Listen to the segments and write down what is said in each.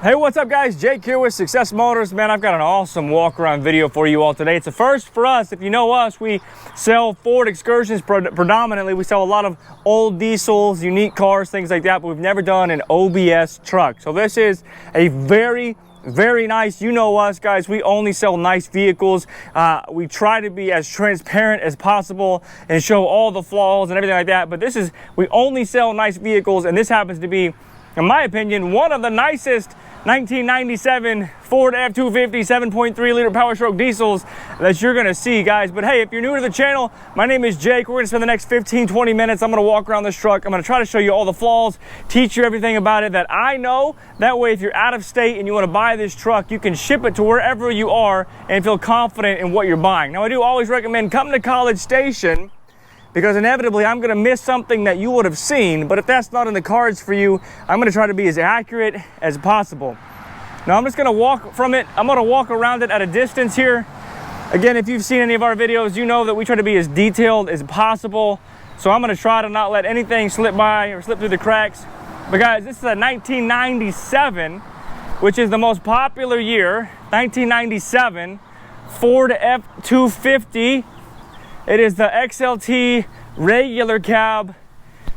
Hey, what's up guys? Jake here with Success Motors. Man, I've got an awesome walk around video for you all today. It's a first for us. If you know us, we sell Ford Excursions predominantly. We sell a lot of old diesels, unique cars, things like that, but we've never done an OBS truck. So this is a very nice, you know us guys, we only sell nice vehicles. We try to be as transparent as possible and show all the flaws and everything like that, but we only sell nice vehicles, and this happens to be, in my opinion, one of the nicest 1997 Ford F-250 7.3 liter Powerstroke diesels that you're gonna see, guys. But hey, if you're new to the channel, my name is Jake. We're gonna spend the next 15-20 minutes. I'm gonna walk around this truck. I'm gonna try to show you all the flaws, teach you everything about it that I know. That way, if you're out of state and you wanna buy this truck, you can ship it to wherever you are and feel confident in what you're buying. Now, I do always recommend coming to College Station, because inevitably I'm gonna miss something that you would have seen, but if that's not in the cards for you, I'm gonna try to be as accurate as possible. Now I'm just gonna walk from it. I'm gonna walk around it at a distance here. Again, if you've seen any of our videos, you know that we try to be as detailed as possible. So I'm gonna try to not let anything slip by or slip through the cracks. But guys, this is a 1997, which is the most popular year, 1997 Ford F-250. It is the XLT regular cab,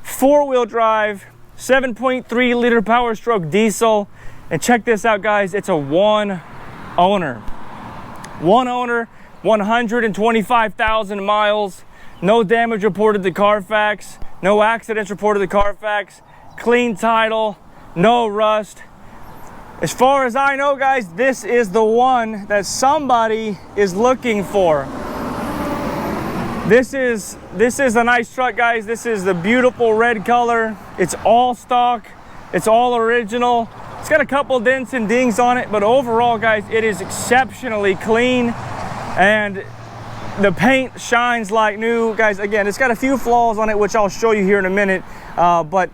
4-wheel drive, 7.3 liter Powerstroke diesel. And check this out, guys, it's a one owner, 125,000 miles, no damage reported to CarFax, no accidents reported to CarFax, clean title, no rust. As far as I know, guys, this is the one that somebody is looking for. This is a nice truck, guys. This is the beautiful red color. It's all stock. It's all original. It's got a couple dents and dings on it, but overall, guys, it is exceptionally clean, and the paint shines like new. Guys, again, it's got a few flaws on it, which I'll show you here in a minute, but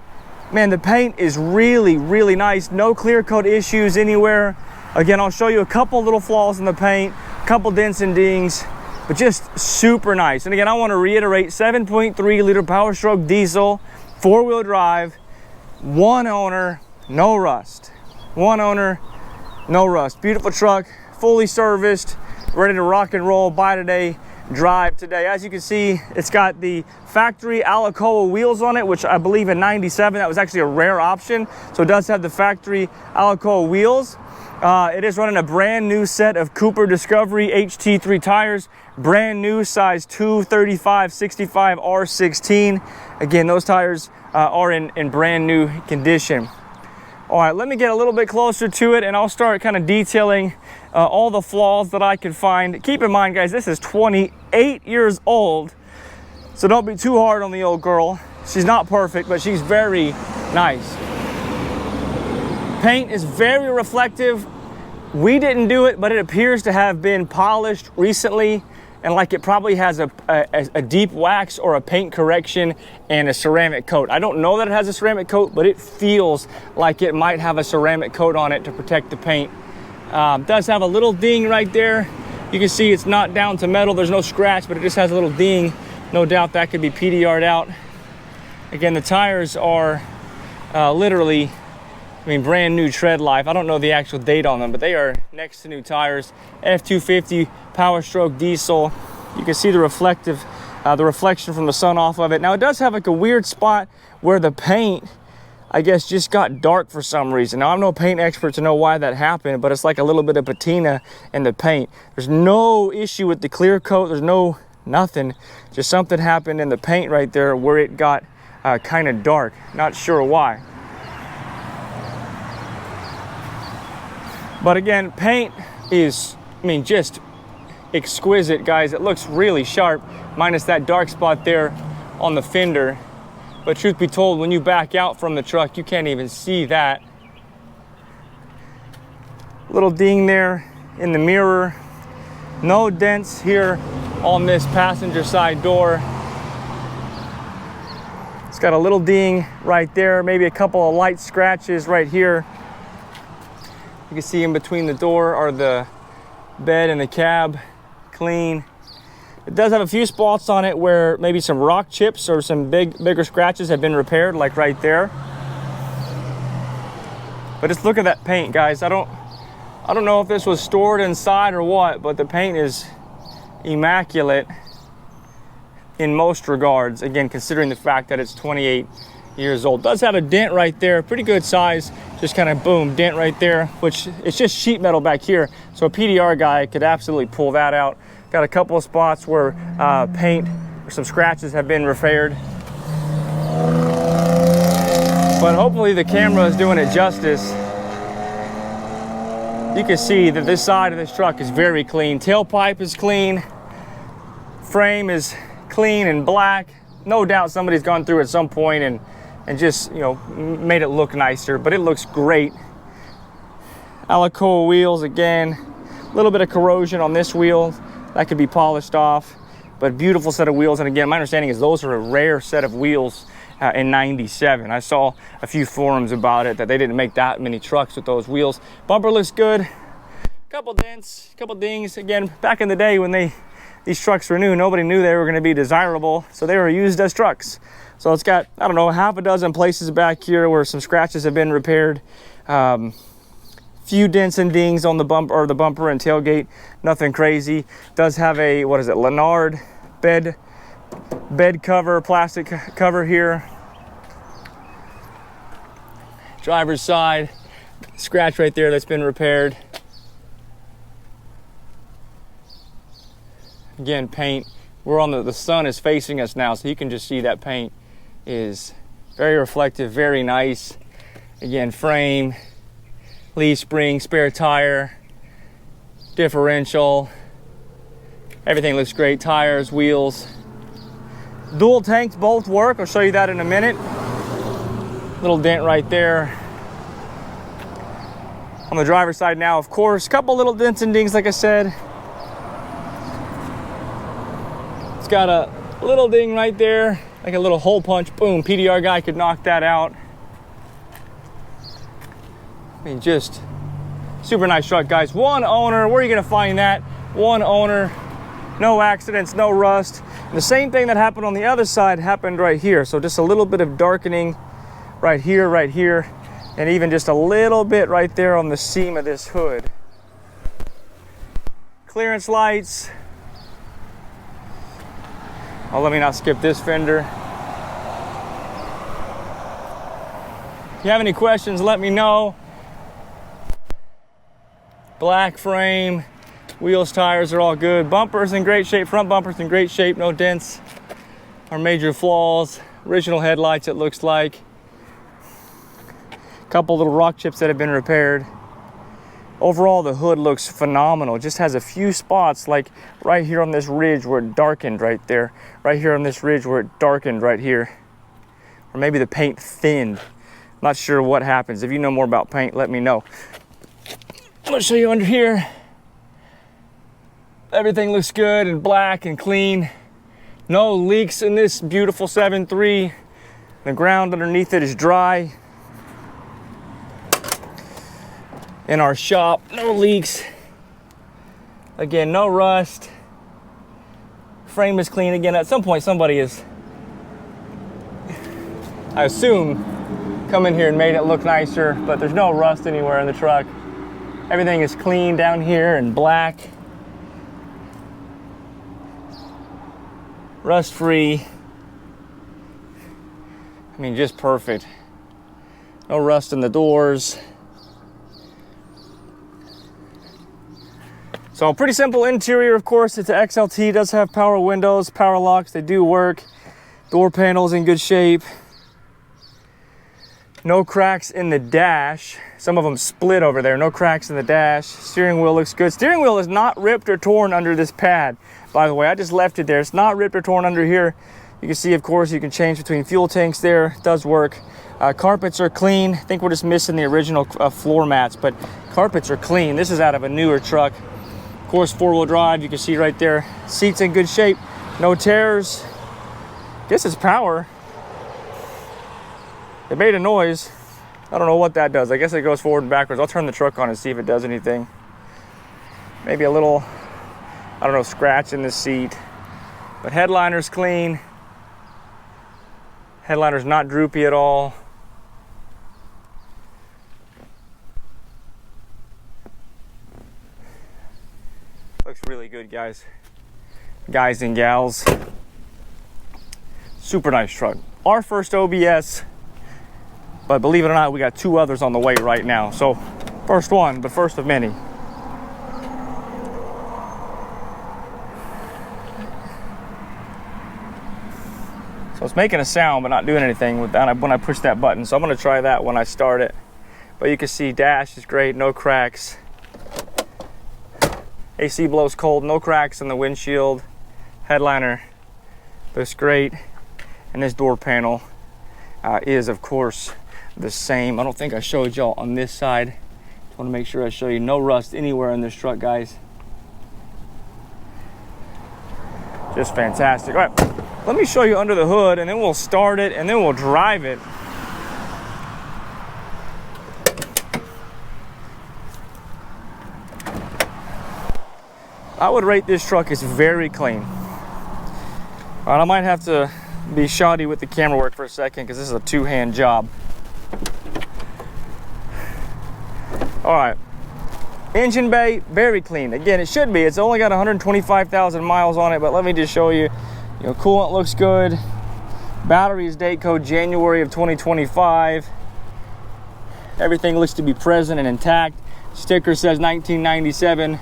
man, the paint is really nice. No clear coat issues anywhere. Again, I'll show you a couple little flaws in the paint, a couple dents and dings, but just super nice. And again, I want to reiterate, 7.3 liter Powerstroke diesel, 4-wheel drive, one owner, no rust. One owner, no rust. Beautiful truck, fully serviced, ready to rock and roll. Buy today, drive today. As you can see, it's got the factory Alcoa wheels on it, which I believe in 97, that was actually a rare option. So it does have the factory Alcoa wheels. It is running a brand new set of Cooper Discovery HT3 tires, brand new size 235/65 R16. Again, those tires are in brand new condition. All right, let me get a little bit closer to it and I'll start kind of detailing all the flaws that I could find. Keep in mind, guys, this is 28 years old, so don't be too hard on the old girl. She's not perfect, but she's very nice. Paint is very reflective. We didn't do it, but it appears to have been polished recently, and like it probably has a deep wax or a paint correction and a ceramic coat. I don't know that it has a ceramic coat, but it feels like it might have a ceramic coat on it to protect the paint. Does have a little ding right there. You can see it's not down to metal. There's no scratch, but it just has a little ding. No doubt that could be PDR'd out. Again, the tires are literally, brand new tread life. I don't know the actual date on them, but they are next to new tires. F-250 Powerstroke diesel. You can see the reflection from the sun off of it. Now, it does have like a weird spot where the paint, I guess, just got dark for some reason. Now, I'm no paint expert to know why that happened, but it's like a little bit of patina in the paint. There's no issue with the clear coat. There's nothing. Just something happened in the paint right there where it got kind of dark. Not sure why. But again, paint is, just exquisite, guys. It looks really sharp, minus that dark spot there on the fender. But truth be told, when you back out from the truck, you can't even see that. Little ding there in the mirror. No dents here on this passenger side door. It's got a little ding right there, maybe a couple of light scratches right here. You can see in between the door are the bed and the cab, clean. It does have a few spots on it where maybe some rock chips or some bigger scratches have been repaired, like right there. But just look at that paint, guys. I don't know if this was stored inside or what, but the paint is immaculate in most regards. Again, considering the fact that it's 28 years old. Does have a dent right there, pretty good size. Just kind of boom, dent right there, which it's just sheet metal back here. So a PDR guy could absolutely pull that out. Got a couple of spots where paint or some scratches have been repaired. But hopefully the camera is doing it justice. You can see that this side of this truck is very clean. Tailpipe is clean. Frame is clean and black. No doubt somebody's gone through at some point and just, you know, made it look nicer, but it looks great. Alcoa wheels again. A little bit of corrosion on this wheel. That could be polished off, but beautiful set of wheels. And again, my understanding is those are a rare set of wheels in 97. I saw a few forums about it that they didn't make that many trucks with those wheels. Bumper looks good. Couple dents, couple dings. Again, back in the day when these trucks were new, nobody knew they were going to be desirable, so they were used as trucks. So it's got, I don't know, half a dozen places back here where some scratches have been repaired. Few dents and dings on the bumper and tailgate. Nothing crazy. Does have a, what is it, Lennard bed cover, plastic cover here. Driver's side, scratch right there that's been repaired. Again, paint. We're on the sun is facing us now, so you can just see that paint is very reflective, very nice. Again, frame, leaf spring, spare tire, differential. Everything looks great. Tires, wheels. Dual tanks both work. I'll show you that in a minute. Little dent right there. On the driver's side now, of course, a couple little dents and dings, like I said. It's got a little ding right there, like a little hole punch. Boom, PDR guy could knock that out. I mean, just super nice truck, guys. One owner. Where are you gonna find that? One owner, no accidents, no rust. And the same thing that happened on the other side happened right here. So just a little bit of darkening right here, and even just a little bit right there on the seam of this hood. Clearance lights. Oh, let me not skip this fender. If you have any questions, let me know. Black frame, wheels, tires are all good. Bumper's in great shape, front bumper's in great shape, no dents or major flaws. Original headlights, it looks like. Couple little rock chips that have been repaired. Overall, the hood looks phenomenal. It just has a few spots, like right here on this ridge where it darkened right there. Right here on this ridge where it darkened right here. Or maybe the paint thinned. Not sure what happens. If you know more about paint, let me know. I'm gonna show you under here. Everything looks good and black and clean. No leaks in this beautiful 7.3. The ground underneath it is dry. In our shop, no leaks. Again, no rust. Frame is clean. Again, at some point somebody is, I assume, come in here and made it look nicer, but there's no rust anywhere in the truck. Everything is clean down here and black. Rust free. I mean, just perfect. No rust in the doors. So pretty simple interior, of course. It's an XLT, does have power windows, power locks, they do work. Door panels in good shape. No cracks in the dash. Some of them split over there, no cracks in the dash. Steering wheel looks good. Steering wheel is not ripped or torn under this pad. By the way, I just left it there. It's not ripped or torn under here. You can see, of course, you can change between fuel tanks there. It does work. Carpets are clean. I think we're just missing the original floor mats, but carpets are clean. This is out of a newer truck. Of course, four-wheel drive, you can see right there. Seats in good shape, no tears. Guess it's power. It made a noise. I don't know what that does. I guess it goes forward and backwards. I'll turn the truck on and see if it does anything. Maybe a little, I don't know, scratch in the seat. But headliner's clean. Headliner's not droopy at all. Looks really good, guys and gals. Super nice truck. Our first OBS, but believe it or not, we got 2 others on the way right now. So first one, but first of many. So it's making a sound but not doing anything with that when I push that button. So I'm going to try that when I start it. But you can see dash is great, no cracks. AC blows cold, no cracks in the windshield. Headliner looks great. And this door panel is, of course, the same. I don't think I showed y'all on this side. Just want to make sure I show you no rust anywhere in this truck, guys. Just fantastic. All right, let me show you under the hood, and then we'll start it, and then we'll drive it. I would rate this truck as very clean. All right, I might have to be shoddy with the camera work for a second because this is a 2-hand job. All right, engine bay, very clean. Again, it should be. It's only got 125,000 miles on it, but let me just show you. You know, coolant looks good. Battery is date code January of 2025. Everything looks to be present and intact. Sticker says 1997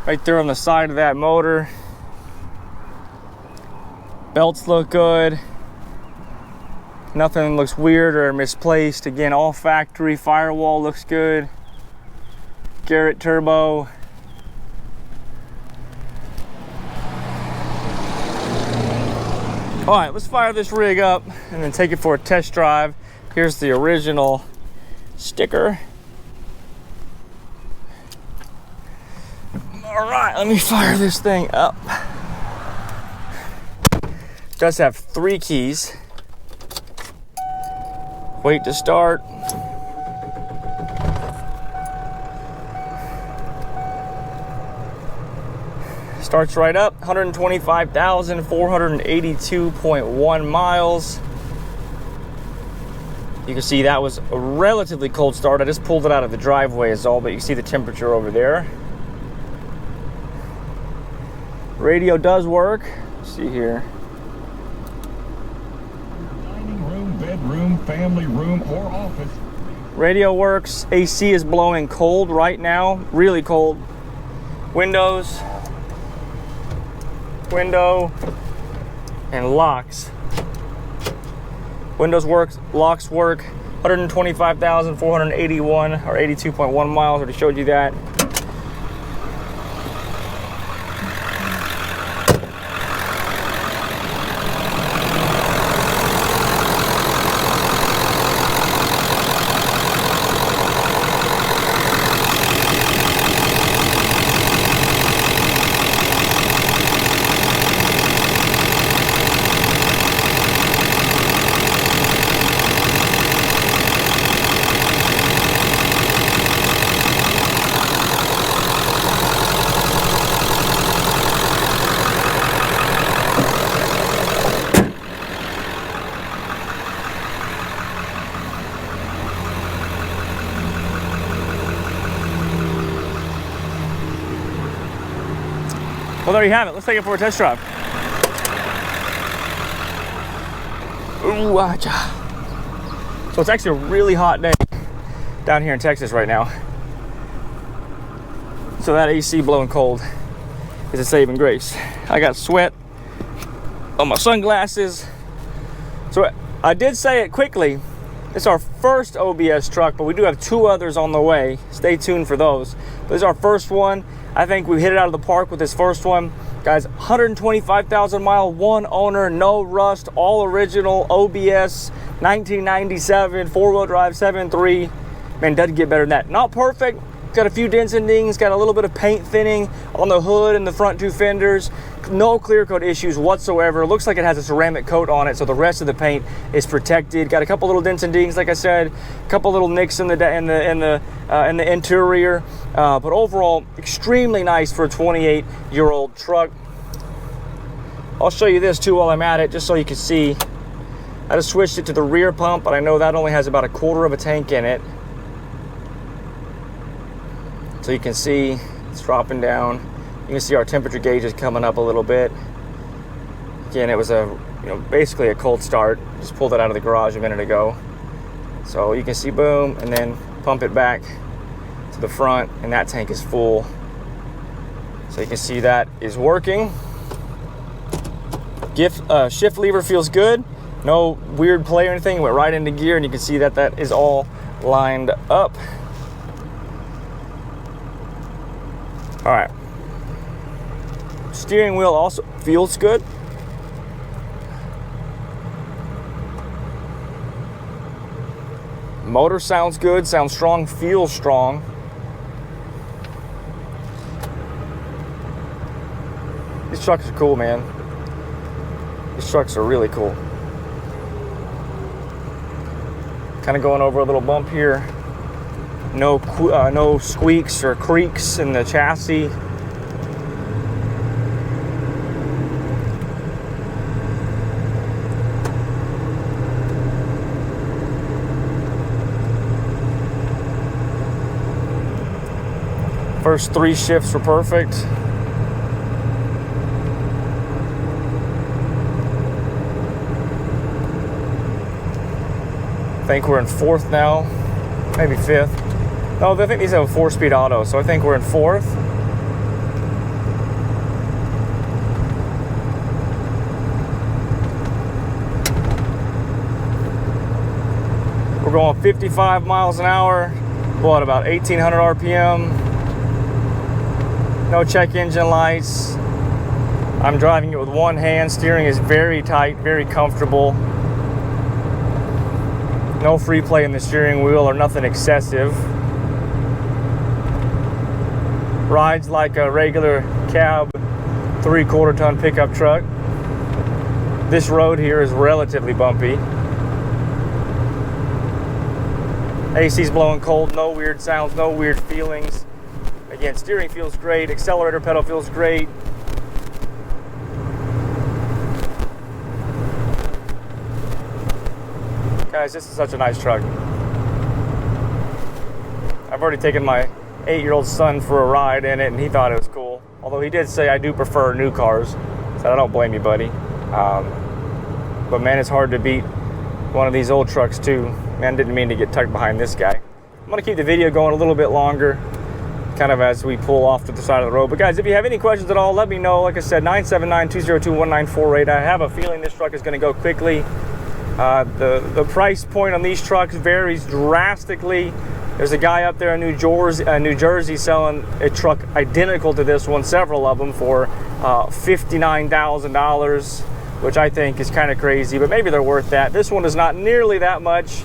right there on the side of that motor. Belts look good. Nothing looks weird or misplaced. Again, all factory. Firewall looks good. Garrett turbo. All right, let's fire this rig up and then take it for a test drive. Here's the original sticker. All right, let me fire this thing up. It does have 3 keys. Wait to start. Starts right up, 125,482.1 miles. You can see that was a relatively cold start. I just pulled it out of the driveway is all, but you can see the temperature over there. Radio does work. Let's see here. Dining room, bedroom, family room, or office. Radio works. AC is blowing cold right now, really cold. Windows, window, and locks. Windows works, locks work. 125,481 or 82.1 miles. Already showed you that. Well, there you have it. Let's take it for a test drive. Ooh, acha. So it's actually a really hot day down here in Texas right now. So that AC blowing cold is a saving grace. I got sweat on my sunglasses. So I did say it quickly. It's our first OBS truck, but we do have 2 others on the way. Stay tuned for those. But this is our first one. I think we hit it out of the park with this first one. Guys, 125,000 mile, 1 owner, no rust, all original, OBS, 1997, 4-wheel drive, 7.3. Man, doesn't get better than that. Not perfect. Got a few dents and dings, got a little bit of paint thinning on the hood and the front 2 fenders. No clear coat issues whatsoever. Looks like it has a ceramic coat on it, so the rest of the paint is protected. Got a couple little dents and dings, like I said, a couple little nicks in the interior, but overall extremely nice for a 28-year-old truck. I'll show you this too while I'm at it, just so you can see. I just switched it to the rear pump, but I know that only has about a 1/4 of a tank in it. So you can see it's dropping down. You can see our temperature gauge is coming up a little bit. Again, it was basically a cold start. Just pulled it out of the garage a minute ago. So you can see boom, and then pump it back to the front, and that tank is full. So you can see that is working. Shift lever feels good. No weird play or anything. It went right into gear, and you can see that that is all lined up. All right. Steering wheel also feels good. Motor sounds good, sounds strong, feels strong. These trucks are cool, man. These trucks are really cool. Kind of going over a little bump here. No squeaks or creaks in the chassis. First 3 shifts were perfect. I think we're in 4th now, maybe 5th. No, I think these have a 4-speed auto, so I think we're in 4th. We're going 55 miles an hour, what, about 1,800 RPM. No check engine lights. I'm driving it with one hand. Steering is very tight, very comfortable. No free play in the steering wheel or nothing excessive. Rides like a regular cab 3/4 ton pickup truck. This road here is relatively bumpy. AC's blowing cold, no weird sounds, no weird feelings. Again, steering feels great, accelerator pedal feels great. Guys, this is such a nice truck. I've already taken my 8-year-old son for a ride in it, and he thought it was cool. Although he did say, I do prefer new cars. So I don't blame you, buddy. But man, it's hard to beat one of these old trucks too. Man, didn't mean to get tucked behind this guy. I'm gonna keep the video going a little bit longer, kind of as we pull off to the side of the road. But guys, if you have any questions at all, let me know. Like I said, 979-202-1948. I have a feeling this truck is gonna go quickly. The price point on these trucks varies drastically. There's a guy up there in New Jersey selling a truck identical to this one, several of them, for $59,000, which I think is kind of crazy, but maybe they're worth that. This one is not nearly that much.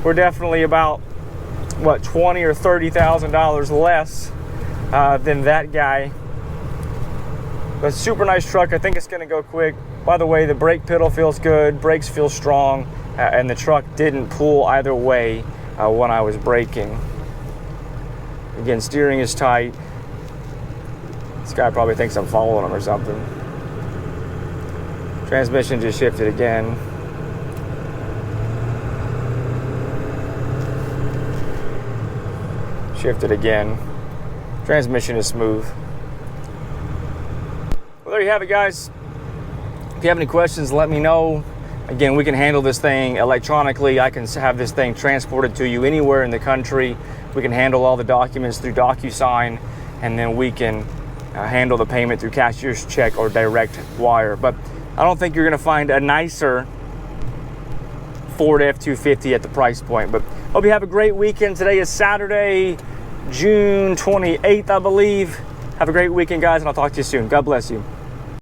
We're definitely about, what, $20,000 or $30,000 less than that guy. But super nice truck. I think it's gonna go quick. By the way, the brake pedal feels good, brakes feel strong, and the truck didn't pull either way when I was braking. Again, steering is tight. This guy probably thinks I'm following him or something. Transmission just shifted again. Shifted again. Transmission is smooth. Well, there you have it, guys. If you have any questions, let me know. Again, we can handle this thing electronically. I can have this thing transported to you anywhere in the country. We can handle all the documents through DocuSign, and then we can handle the payment through cashier's check or direct wire. But I don't think you're gonna find a nicer Ford F-250 at the price point. But hope you have a great weekend. Today is Saturday, June 28th, I believe. Have a great weekend, guys, and I'll talk to you soon. God bless you.